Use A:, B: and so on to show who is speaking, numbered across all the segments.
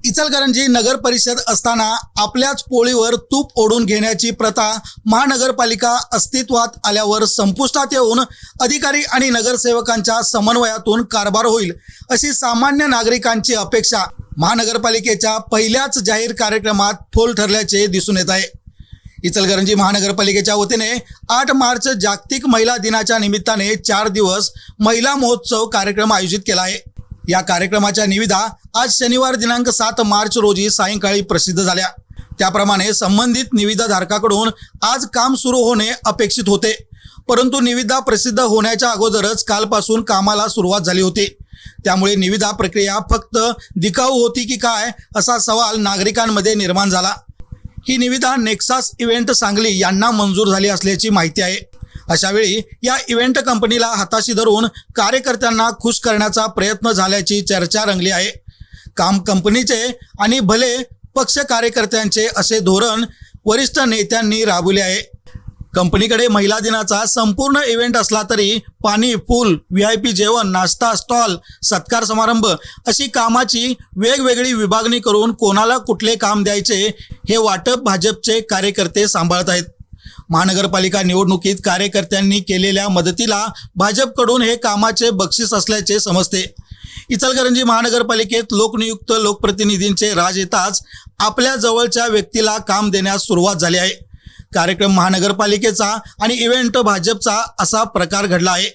A: इचलकरंजी नगर परिषद असताना आपल्याच पोळीवर तूप ओढून घेण्याची प्रथा महानगरपालिका अस्तित्वात आल्यावर संपुष्टात येऊन अधिकारी आणि नगरसेवकांच्या समन्वयातून कारभार होईल अशी सामान्य नागरिकांची अपेक्षा महानगरपालिकेच्या पहिल्याच जाहीर कार्यक्रमात फोल ठरल्याचे दिसून येत आहे। इचलकरंजी महानगरपालिकेच्या वतीने 8 मार्च जागतिक महिला दिनाच्या निमित्ताने 4 दिवस महिला महोत्सव कार्यक्रम आयोजित केला आहे। या कार्यक्रमाच्या निविदा आज शनिवार दिनांक 7 मार्च रोजी सायंकाळी प्रसिद्ध झाल्या। त्याप्रमाणे संबंधित निविदाधारकाकडून आज काम सुरू होणे अपेक्षित होते, परंतु निविदा प्रसिद्ध होण्याच्या अगोदरच कालपासून कामाला सुरुवात झाली होती। त्यामुळे निविदा प्रक्रिया फक्त दिखाऊ होती की काय असा सवाल नागरिकांमध्ये निर्माण झाला। ही निविदा नेक्सास इव्हेंट सांगली यांना मंजूर झाली असल्याची माहिती आहे। अशावेळी या इव्हेंट कंपनीला हाताशी धरून कार्यकर्त्यांना खुश करण्याचा प्रयत्न झाल्याची चर्चा रंगली आहे। काम कंपनीचे आणि भले पक्ष कार्यकर्त्यांचे असे धोरण वरिष्ठ नेत्यांनी राबवले आहे। कंपनीकडे महिला दिनाचा संपूर्ण इव्हेंट असला तरी पाणी, पूल, VIP जेवण, नाश्ता, स्टॉल, सत्कार समारंभ अशी कामाची वेगवेगळी विभागणी करून कोणाला कुठले काम द्यायचे हे वाटप भाजपचे कार्यकर्ते सांभाळत आहेत। महानगरपालिका निवडणुकीत कार्यकर्त्यांनी केलेल्या मदतीला भाजपकडून हे कामाचे बक्षीस असल्याचे समजते। इचलकरंजी महानगरपालिकेत लोकनियुक्त लोकप्रतिनिधींचे राज येताच आपल्या जवळच्या व्यक्तीला काम देण्यास सुरुवात झाली आहे। कार्यक्रम महानगरपालिकेचा आणि इव्हेंट भाजपचा असा प्रकार घडला आहे।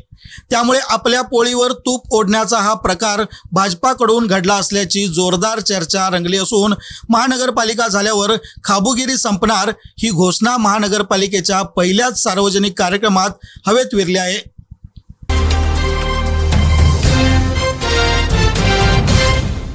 A: त्यामुळे आपल्या पोळीवर तूप ओढण्याचा हा प्रकार भाजपाकडून घडला असल्याची जोरदार चर्चा रंगली असून महानगरपालिका झाल्यावर खाबुगिरी संपणार ही घोषणा महानगरपालिकेच्या पहिल्याच सार्वजनिक कार्यक्रमात हवेत विरली आहे।